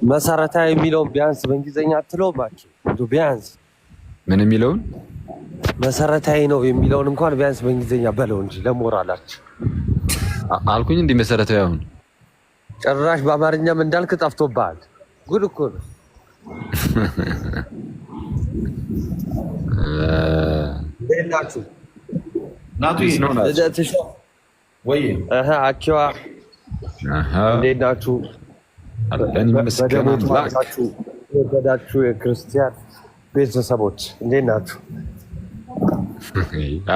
መሰረታዊ የሚለውን ቢያንስ በእንግሊዝኛ አትለው እባክህ። ቢያንስ ምን የሚለውን መሰረታዊ ነው የሚለውን እንኳን ቢያንስ በእንግሊዝኛ በለው እንጂ ለሞራላችሁ አልኩኝ። እንዲህ መሰረታዊ አሁን ጭራሽ በአማርኛም እንዳልክ ጠፍቶብሃል። ጉድ እኮ ነው። እንዴት ናችሁ? ወይ አኪዋ እንዴት ናችሁ? ወደዳችሁ የክርስቲያን ቤተሰቦች እንዴት ናችሁ?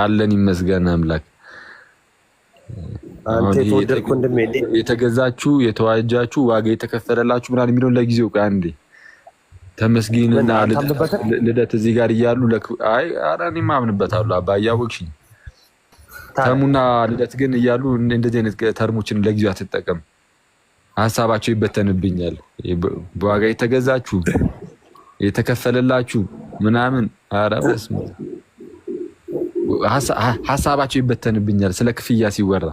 አለን ይመስገን አምላክ። አንተ የተወደድክ ወንድሜ የተገዛችሁ የተዋጃችሁ ዋጋ የተከፈለላችሁ ምናምን የሚለውን ለጊዜው አንዴ ተመስገንና ልደት እዚህ ጋር እያሉ አይ ኧረ እኔማ አምንበታለሁ አባ እያወቅሽኝ ተሙና ልደት ግን እያሉ እንደዚህ አይነት ተርሞችን ለጊዜው አትጠቀም። ሀሳባቸው ይበተንብኛል። በዋጋ የተገዛችሁ የተከፈለላችሁ ምናምን ኧረ በስመ አብ ሀሳባቸው ይበተንብኛል ስለ ክፍያ ሲወራ።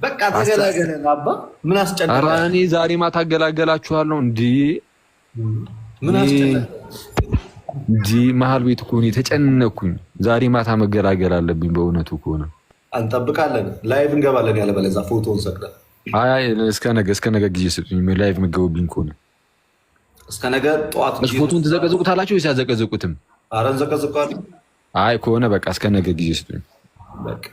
በቃ ተገላገለን አባ ምን አስጨነቀ? ኧረ እኔ ዛሬ ማታ አገላገላችኋለሁ። ምን አስጨነቀ? መሀል ቤት እኮ እኔ ተጨነኩኝ። ዛሬ ማታ መገላገል አለብኝ በእውነቱ ከሆነ እንጠብቃለን። ላይቭ እንገባለን። ያለበለዚያ ፎቶውን ሰቅለን አይ እስከ ነገ ጊዜ ስጡኝ። ላይቭ መገቡብኝ ከሆነ እስከ ነገ ጠዋት ፎቶውን ትዘቀዝቁታላችሁ ወይስ ያዘቀዝቁትም? ኧረ እንዘቀዝቃለን። አይ ከሆነ በቃ እስከ ነገ ጊዜ ስጡኝ። በቃ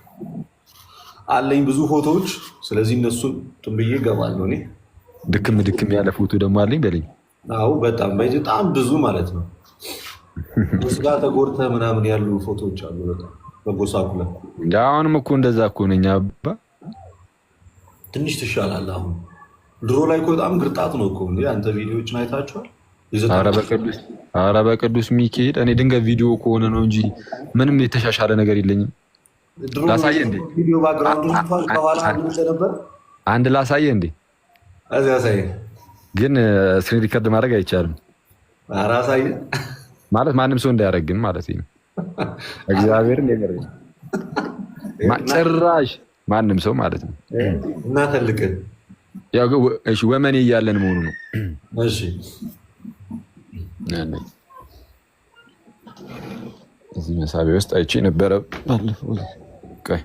አለኝ ብዙ ፎቶዎች። ስለዚህ እነሱን ብዬ እገባለሁ። እኔ ድክም ያለ ፎቶ ደግሞ አለኝ በለኝ። አዎ በጣም ብዙ ማለት ነው። ስጋ ተጎርተ ምናምን ያሉ ፎቶዎች አሉ። በጣም በጎሳኩለ አሁንም እኮ እንደዛ እኮ ነኝ አባ። ትንሽ ትሻላለህ አሁን። ድሮ ላይ እኮ በጣም ግርጣት ነው እኮ እንዴ። አንተ ቪዲዮዎችን አይታችኋል? ኧረ በቅዱስ ሚካኤል እኔ ድንገት ቪዲዮ ከሆነ ነው እንጂ ምንም የተሻሻለ ነገር የለኝም። ላሳየ እንዴ? ቪዲዮ ባክግራውንድ እንኳን ከኋላ ነበር። አንድ ላሳየ እንዴ? እዚያ ሳይ ግን ስክሪን ሪከርድ ማድረግ አይቻልም። ኧረ አሳየ ማለት ማንም ሰው እንዳያደርግ ግን ማለት ነው። እግዚአብሔርን ነገር ጭራሽ ማንም ሰው ማለት ነው። እና ተልቅ ያው እሺ ወመኔ እያለን መሆኑ ነው። እሺ እዚህ መሳቢያ ውስጥ አይቼ ነበረ ባለፈው። ቆይ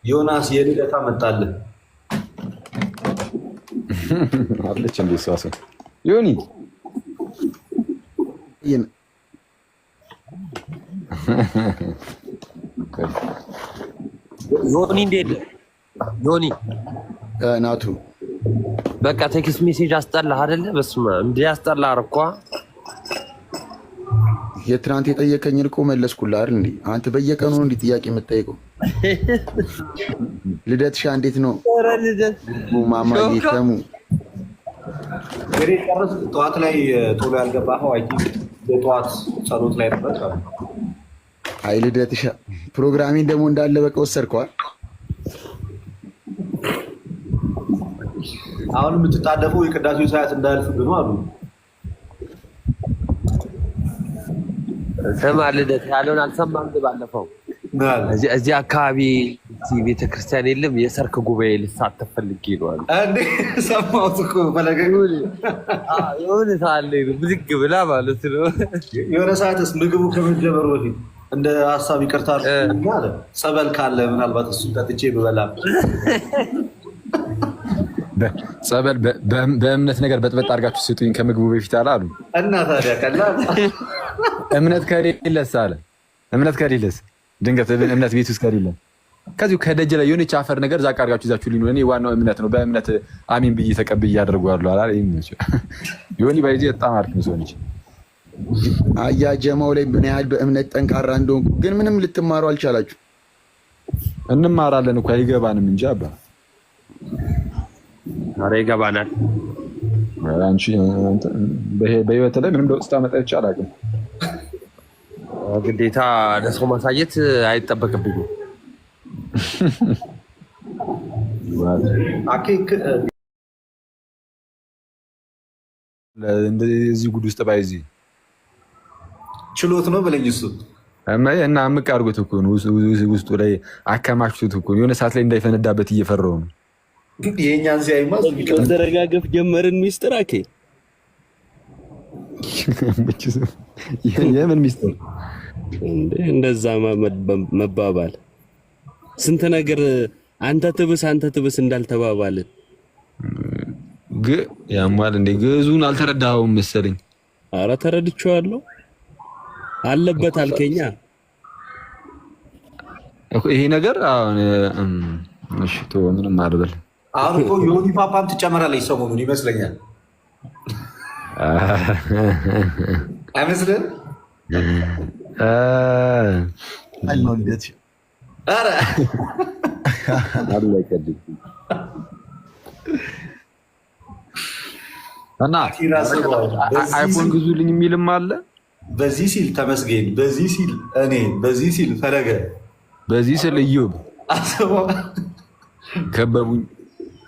ዮናስ የልደታ መጣልህ አለች እንዴ? እሷ ዮኒ ዮኒ እንዴት ዮኒ ናቱ በቃ ቴክስት ሜሴጅ አስጠላህ አይደለ? በስመ አብ እንዴ አስጠላህ አርኳ። የትናንት የጠየቀኝን እኮ መለስኩልህ አይደል እንዴ? አንተ በየቀኑ ነው እንዴ ጥያቄ የምትጠይቀው? ልደትሻ እንዴት ነው? ኧረ ልደት ማማዬ ተሙ እንግዲህ ጨርስ። ጠዋት ላይ ቶሎ ያልገባኸው አይ ቲንክ የጠዋት ጸሎት ላይ ነበር። አይ ልደትሻ ፕሮግራሚን ደግሞ እንዳለ በቃ ወሰድከዋል። አሁን የምትጣደፈው የቅዳሴው ሰዓት እንዳያልፍብህ ነው አሉ። ስማ ልደት ያለውን አልሰማህም? ባለፈው እዚህ አካባቢ ቤተክርስቲያን የለም የሰርክ ጉባኤ ልሳተፍ ፈልጌ ነው አሉ። እንዴ ሰማሁት እኮ ፈለገ የሆነ ሰዓት ላይ ነው ብድግ ብላ ማለት ነው። የሆነ ሰዓትስ ምግቡ ከመጀመሩ በፊት እንደ ሀሳብ ይቅርታ አለ። ጸበል ካለ ምናልባት እሱን ጠጥቼ ብበላ ጸበል በእምነት ነገር በጥበጥ አድርጋችሁ ስጡኝ ከምግቡ በፊት አሉ። እና ታዲያ ቀላል እምነት ከሌለስ አለ። እምነት ከሌለስ ድንገት እምነት ቤት ውስጥ ከሌለ ከዚሁ ከደጅ ላይ የሆነች አፈር ነገር ዛቅ አድርጋችሁ ይዛችሁ ሊኖር እኔ ዋናው እምነት ነው በእምነት አሚን ብዬ ተቀብዬ አድርገዋለሁ አላ ዮኒ ባይዚ በጣም አሪፍ ነው ሰውነች። አያ ጀማው ላይ ምን ያህል በእምነት ጠንካራ እንደሆንኩ ግን ምንም ልትማሩ አልቻላችሁ። እንማራለን እኮ አይገባንም እንጂ አባ። ኧረ ይገባናል። አንቺ በህይወት ላይ ምንም ለውጥ ስታመጣ ይቻላል። ግዴታ ለሰው ማሳየት አይጠበቅብኝም። እንደዚህ ጉድ ውስጥ ባይዚ ችሎት ነው በለኝ። እሱ እና አምቅ አድርጎት እኮ ነው ውስጡ ላይ አከማችሁት እኮ የሆነ ሰዓት ላይ እንዳይፈነዳበት እየፈራው ነው። የእኛን ሲያይማ መዘረጋገፍ ጀመርን። ሚስጥር አኬ የምን ሚስጥር እንደዛ መባባል ስንት ነገር አንተ ትብስ እንዳልተባባልን ያሟል እንዴ? ግዕዙን አልተረዳኸውም መሰለኝ። ኧረ ተረድቼዋለሁ። አለበት አልከኛ ይሄ ነገር አሁን እሺ ተው ምንም አልበል። አሁን እኮ ዮኒ ፓፓም ትጨመራለች ሰሞኑን ይመስለኛል። አይመስልም? አልሞልደት ኧረ አለቀልኝ እና አይፎን ግዙልኝ የሚልም አለ። በዚህ ሲል ተመስገን፣ በዚህ ሲል እኔ፣ በዚህ ሲል ፈለገ፣ በዚህ ሲል እዮብ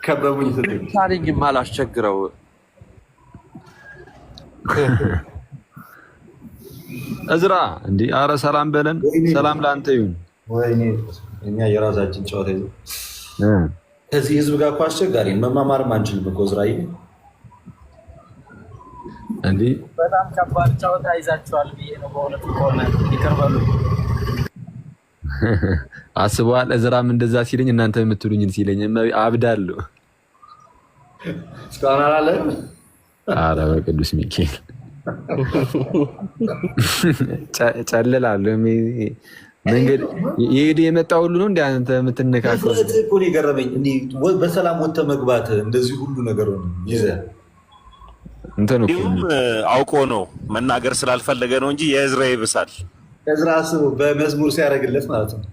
ከበቡኝ ታሪኝም አላስቸግረው እዝራ እንዴ! አረ ሰላም በለን። ሰላም ለአንተ ይሁን። ወይኔ እኛ የራሳችን ጨዋታ ይዘው ከዚህ ህዝብ ጋር እኮ አስቸጋሪ መማማርም አንችልም እኮ እዝራዬ። እንዴ በጣም ከባድ ጨዋታ ይዛችኋል ብዬ ነው በእውነት ከሆነ ይቀርባሉ። አስበዋል። እዝራም እንደዛ ሲለኝ እናንተ የምትሉኝን ሲለኝ አብዳለሁ። እስካሁን አላለም። ኧረ በቅዱስ ሚካኤል ጨልላለሁ። መንገድ ይሄድ የመጣ ሁሉ ነው እንደ አንተ የምትነካከው እኮ ነው የገረመኝ። በሰላም ወጥተህ መግባት እንደዚህ ሁሉ ነገር ነው ይዘህ እንትን እኮ አውቆ ነው መናገር ስላልፈለገ ነው እንጂ የእዝራ ይብሳል። እዝራ አስበው በመዝሙር ሲያደርግለት ማለት ነው።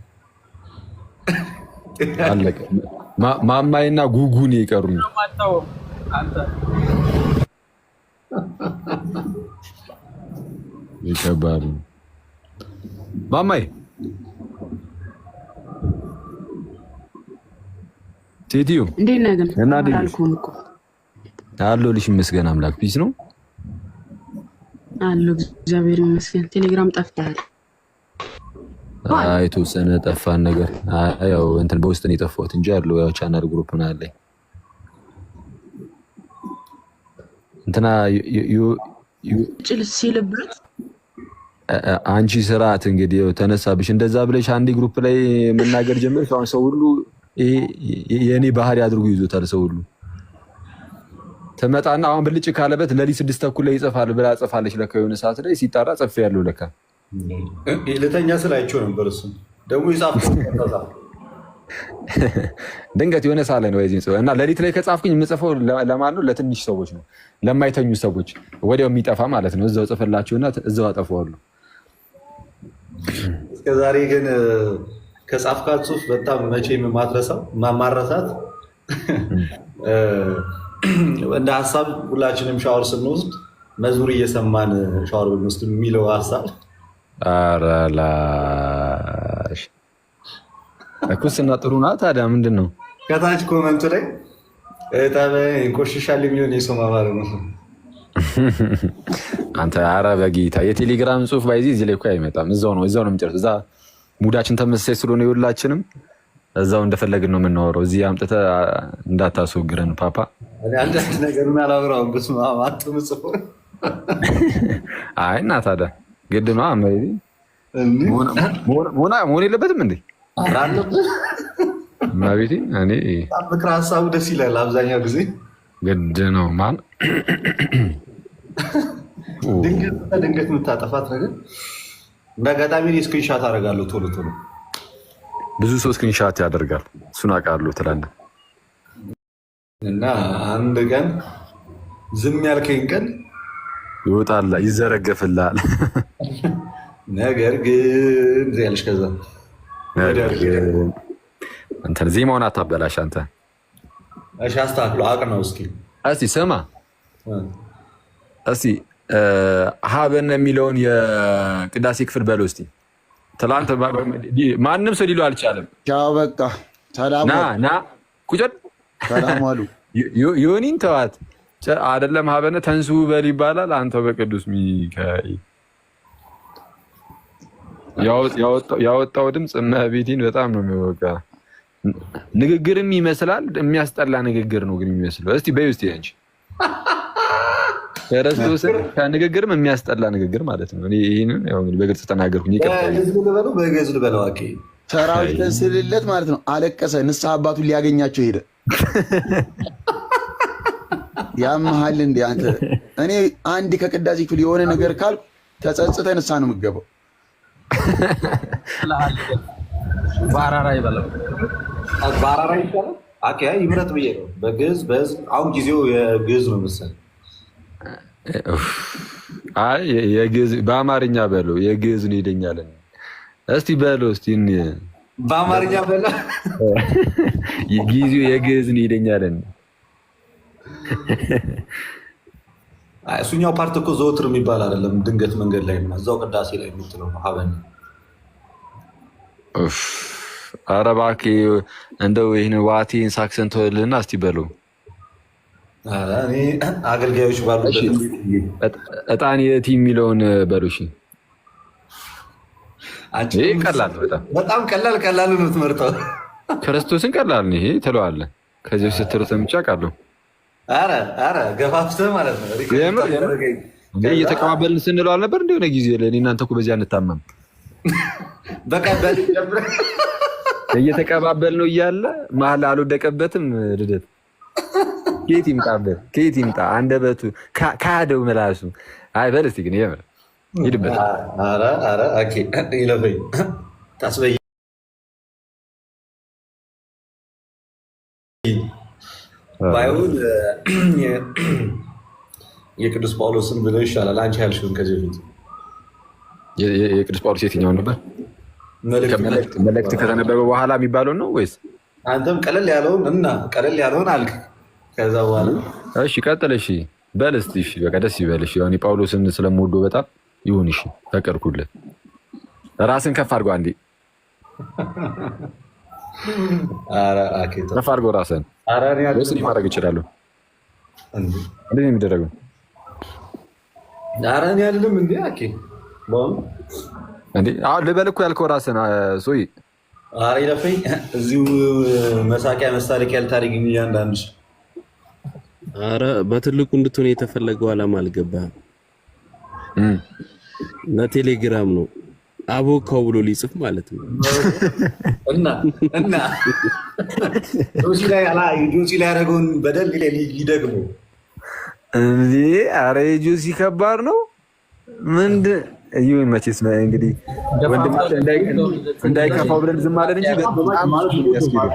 አለቀ። ማማይና ጉጉን ይቀሩኝ። ይከባሉ ማማይ ቴዲዮ እንዴት ነህ ግን? እና አለሁልሽ ይመስገን አምላክ። ፒስ ነው አለሁ እግዚአብሔር ይመስገን። ቴሌግራም ጠፍተሃል? የተወሰነ ጠፋን ነገር ያው እንትን በውስጥ ነው የጠፋሁት እንጂ አለው ያው ቻናል ግሩፕ ነው ያለኝ። እንትና ጭል ሲልበት አንቺ ስርዓት እንግዲህ ተነሳብሽ እንደዛ ብለሽ አንዴ ግሩፕ ላይ መናገር ጀመርሽ። አሁን ሰው ሁሉ የኔ ባህሪ አድርጎ ይዞታል። ሰው ሁሉ ተመጣና አሁን ብልጭ ካለበት ለሊት 6:00 ላይ ይጽፋል ብላ ጽፋለች። ለካ የሆነ ሰዓት ላይ ሲጣራ ጽፍ ያለው ለካ ለተኛ ስላይቸው ነበር። እሱ ደግሞ ይጻፍኩት ድንገት የሆነ ሰዓት ላይ ነው ወይዚህ ጽፎ እና ለሊት ላይ ከጻፍኩኝ የምጽፈው ለማን ነው? ለትንሽ ሰዎች ነው፣ ለማይተኙ ሰዎች ወዲያው የሚጠፋ ማለት ነው። እዛው ጽፍላቸውና እዛው አጠፋዋለሁ። እስከዛሬ ግን ከጻፍካት ጽሁፍ በጣም መቼም ማትረሳው ማማረሳት እንደ ሀሳብ ሁላችንም ሻወር ስንወስድ መዝሙር እየሰማን ሻወር ብንወስድ የሚለው ሀሳብ አራላሽ እኩስና ጥሩ ናት። ታዲያ ምንድን ነው ከታች ኮመንቱ ላይ ቆሽሻል የሚሆን የሰው ማማር ነው አንተ። ኧረ በጌታ የቴሌግራም ጽሁፍ ባይዚ እዚህ ላይ እኮ አይመጣም። እዛው ነው የምንጨርስ። እዛ ሙዳችን ተመሳሳይ ስለሆነ የሁላችንም እዛው እንደፈለግን ነው የምናወራው። እዚህ አምጥተህ እንዳታስወግረን ፓፓ። አንዳንድ ነገሩን አላወራውም። በስመ አብ አትምጽፎ አይ እና ታዲያ ግድ ነው መሆን የለበትም እንዴ? ማቤቴ እኔ ምክረ ሀሳቡ ደስ ይላል። አብዛኛው ጊዜ ግድ ነው ማን ድንገት የምታጠፋት ነገር በአጋጣሚ ስክሪንሻት አደርጋለሁ ቶሎ ቶሎ። ብዙ ሰው ስክሪንሻት ያደርጋል፣ እሱን አውቃለሁ ትላለህ። እና አንድ ቀን ዝም ያልከኝ ቀን ይወጣል፣ ይዘረገፍልሃል። ነገር ግን ያለሽ ከዛ እንትን ዜማውን አታበላሽ አንተ። እሺ አስተካክሎ አቅ ነው። እስኪ ስማ፣ እስኪ ሀበነ የሚለውን የቅዳሴ ክፍል በለው እስኪ። ትላንት ማንም ሰው ሊለው አልቻለም። ቻው በቃ ሰላም ና ቁጭል ሰላም አሉ። ዮኒን ተዋት አይደለም ሀበነ ተንሱ በል ይባላል። አንተ በቅዱስ ሚካኤል ያወጣው ድምፅ እመቤቴን በጣም ነው የሚወጋ። ንግግርም ይመስላል የሚያስጠላ ንግግር ነው ግን የሚመስለው። እስቲ በይ ውስጥ አንቺ ክርስቶስን ከንግግርም የሚያስጠላ ንግግር ማለት ነው። እኔ ይሄንን ያው እንግዲህ በግልጽ ተናገርኩኝ። በግዕዝ ልበለው ኦኬ። ሰራዊት ስልለት ማለት ነው። አለቀሰ። ንስሐ አባቱን ሊያገኛቸው ሄደ። ያመሃል እንዴ አንተ? እኔ አንድ ከቅዳሴ ክፍል የሆነ ነገር ካልኩ ተጸጽተህ ንስሐ ነው የምትገባው። ባራራ ይበለው ባራራ ይባላል። ኦኬ ይምረጥ ብዬ ነው በግዕዝ አሁን ጊዜው የግዕዝ ነው መሰለኝ። አይ የግዕዝ በአማርኛ በለው የግዕዝ ነው ይደኛል። እስቲ በለው እስቲ በአማርኛ በለው ጊዜው የግዕዝ ነው ይደኛል። እሱኛው ፓርት እኮ ዘወትር የሚባል አይደለም። ድንገት መንገድ ላይ እዛው ቅዳሴ ላይ የምትለው ሀበን። ኧረ እባክህ እንደው ይህን ዋቴን ሳክሰን ተወልና እስቲ በለው። እኔ አገልጋዮች ባሉበት እጣን የት የሚለውን በሉ። እሺ ቀላል በጣም ቀላል ነው የምትመርጠው። ክርስቶስን ቀላል ነው ይሄ ትለዋለህ። ከዚህ ስትለው ሰምቼ አውቃለሁ። ኧረ ገፋፍተህ ማለት ነው። እየተቀባበልን ስንለው አልነበር እንደሆነ ጊዜ ላይ እናንተ እኮ በዚህ አንታመም። በቃ እየተቀባበል ነው እያለ መሀል አልወደቀበትም። ልደት ከየት ይምጣበት? ከየት ይምጣ? አንደበቱ ካደው ምላሱ። አይ በል እስኪ ግን የምር ሂድበት። ኧረ ኦኬ ይለፈኝ ታስበይ ባይሆን የቅዱስ ጳውሎስን ብለው ይሻላል። አንቺ ያልሽውን ከዚህ በፊት የቅዱስ ጳውሎስ የትኛውን ነበር? መልእክት ከተነበበ በኋላ የሚባለው ነው ወይስ? አንተም ቀለል ያለውን አልክ። ከዛ በኋላ እሺ ቀጥል። እሺ በል እስኪ። እሺ በቃ ደስ ይበልሽ። ያው ጳውሎስን ስለምወደው በጣም ይሁን። እሺ ፈቀድኩልህ። ራስን ከፍ አድርጎ አንዴ ከፍ አድርጎ ራስን ማድረግ እችላለሁ። እንዴት ነው የሚደረገው? ኧረ እኔ አይደለም እንዴ ልበል እኮ ያልከው ራስን ሶይ። ኧረ ይለፈኝ። እዚሁ መሳቂያ መሳለቂያ ልታደርጊኝ እያንዳንዱ። ኧረ በትልቁ እንድትሆን የተፈለገው ዓላማ አልገባህም። ለቴሌግራም ነው አቦካው ብሎ ሊጽፍ ማለት ነው። እና ጆሲ ላይ ያደረገውን በደል ሊደግሙ እንዴ? ኧረ ጆሲ ከባድ ነው። ምንድን ይሁን መቼስ እንግዲህ ወንድማችን እንዳይከፋው ብለን ዝም አለን እንጂ በጣም ያስኬዳል።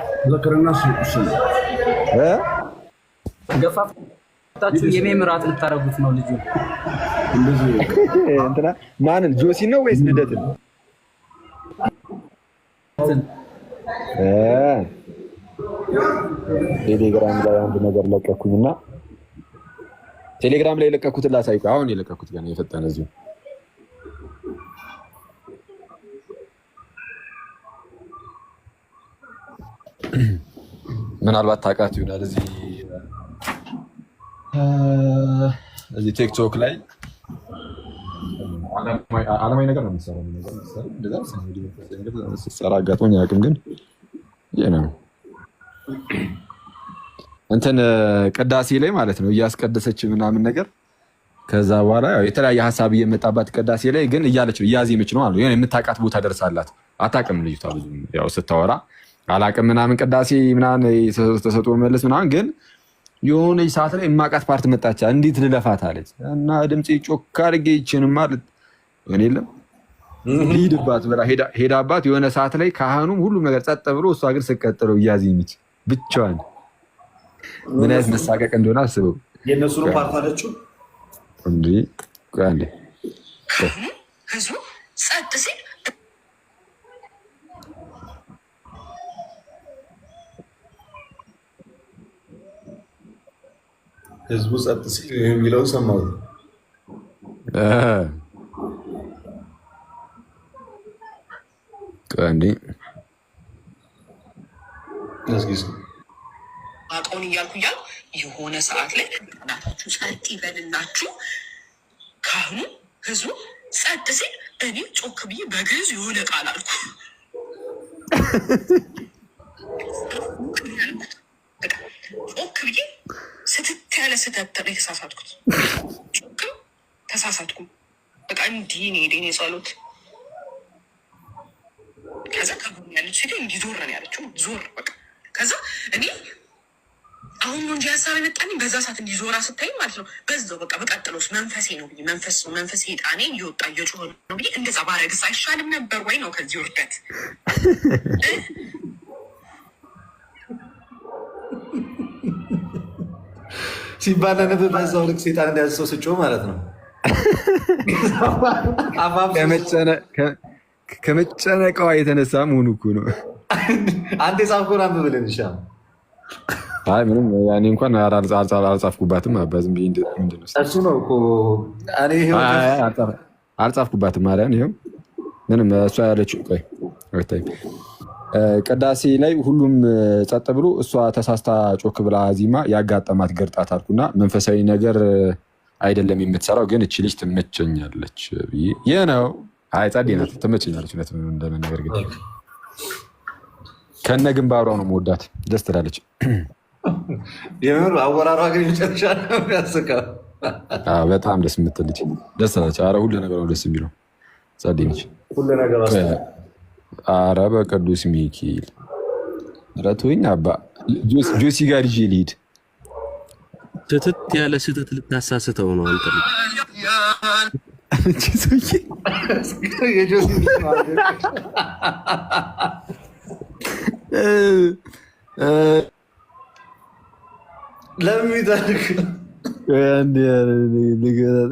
ገፋፍታችሁ የሜምራት ልታረጉት ነው ልጁ። እንትና ማንን? ጆሲ ነው ወይስ ልደትን? ቴሌግራም ላይ አንድ ነገር ለቀኩኝና ቴሌግራም ላይ የለቀኩትን ላሳይኩ። አሁን የለቀኩት ገና የፈጠነ እዚሁ ምናልባት ታውቃት ይሆናል። እዚህ ቲክቶክ ላይ አለማዊ ነገር ነው የሚሰራው። ስትሰራ አጋጥሞኝ አያውቅም፣ ግን ይሄ ነው እንትን ቅዳሴ ላይ ማለት ነው እያስቀደሰች ምናምን ነገር። ከዛ በኋላ የተለያየ ሀሳብ እየመጣባት ቅዳሴ ላይ ግን እያለች እያዜመች ነው አሉ። የምታውቃት ቦታ ደርሳላት አታውቅም ልጅቷ። ብዙ ያው ስታወራ አላውቅም ምናምን ቅዳሴ ምናምን ተሰጥቶ መለስ ምናምን፣ ግን የሆነች ሰዓት ላይ የማውቃት ፓርት መጣች። እንዴት ልለፋት አለች እና ድምፄ ጮክ አድርጌ ይችንም ማለት እኔ የለም ሊሄድባት ብላ ሄዳባት የሆነ ሰዓት ላይ ካህኑም ሁሉም ነገር ጸጥ ብሎ እሷ ግን ስቀጥለው እያዜመች ብቻዋን ምን አይነት መሳቀቅ እንደሆነ አስበው። የእነሱን ፓርት አለችው እንዴ? አንዴ ህዝቡ ጸጥ ሲል የሚለው ሰማሁ። አንዴ አቀውን እያልኩ የሆነ ሰዓት ላይ እናታችሁ ጸጥ ይበልላችሁ። ካህኑ ህዝቡ ጸጥ ሲል እኔ ጮክ ብዬ በግዕዝ የሆነ ቃል አልኩ። ጮክ ብዬ ስትት ያለ ስተት ነው የተሳሳትኩት። ጮክ ተሳሳትኩ። በቃ እንዲህ ነው ሄደኝ የጸሎት። ከዛ ከጎን ያለች ሴት እንዲዞር ነው ያለችው። ዞር በቃ። ከዛ እኔ አሁን ነው እንጂ ሀሳብ የመጣልኝ በዛ ሰዓት እንዲዞራ ስታይ ማለት ነው። በዛው በቃ በቀጥሎስ መንፈሴ ነው ብዬ መንፈስ ሄጣኔ እየወጣ እየጮኸ ነው ብዬ እንደዛ ባረግስ አይሻልም ነበር ወይ ነው ከዚህ ውርደት ሲባል ነበር። በዛው ልክ ሴጣን እንዳያዘው ስጮህ ማለት ነው። ከመጨነቀዋ የተነሳ መሆኑ እኮ ነው። አንዴ ጻፍኩን አንብብልን ይሻል። አይ ምንም ያኔ እንኳን አልጻፍኩባትም። ዝም ብዬ ምንድን ነው እሱ ነው እኮ እኔ አልጻፍኩባትም ማለት ነው። ምንም እሷ ያለችው ቆይ ቅዳሴ ላይ ሁሉም ጸጥ ብሎ እሷ ተሳስታ ጮክ ብላ ዚማ ያጋጠማት ገርጣት አልኩና መንፈሳዊ ነገር አይደለም የምትሰራው፣ ግን እቺ ልጅ ትመቸኛለች ብዬ ይህ ነው። አይ ጸዴ ናት፣ ትመቸኛለች። እውነት እንደመናገር ግን ከነ ግንባሯ ነው መወዳት፣ ደስ ትላለች። የምር አወራሯ ግን የመጨረሻ ነው ያስቀው። በጣም ደስ የምትል ልጅ፣ ደስ ትላለች። ኧረ ሁሉ ነገር ነው ደስ የሚለው። ጸዴ ነች ሁሉ ነገር። ኧረ በቅዱስ ሚካኤል ረቶኝ አባ ጆሲ ጋር ይዤ ልሂድ። ስትት ያለ ስተት ልታሳስተው ነው አንተ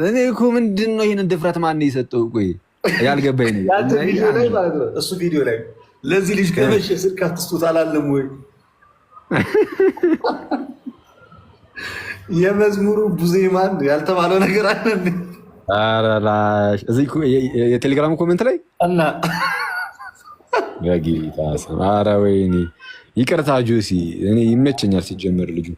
እኔ እኮ ምንድን ነው ይህንን ድፍረት ማን የሰጠው? ቆይ ያልገባኝ እሱ ቪዲዮ ላይ ለዚህ ልጅ ከመሸ ስልክ አትስጡት አላለም ወይ? የመዝሙሩ ቡዜማን ያልተባለው ነገር አለ። እዚህ የቴሌግራም ኮመንት ላይ እና በጌታ ስም ኧረ ወይኔ ይቅርታ ጆሲ፣ እኔ ይመቸኛል ሲጀመር ልጁ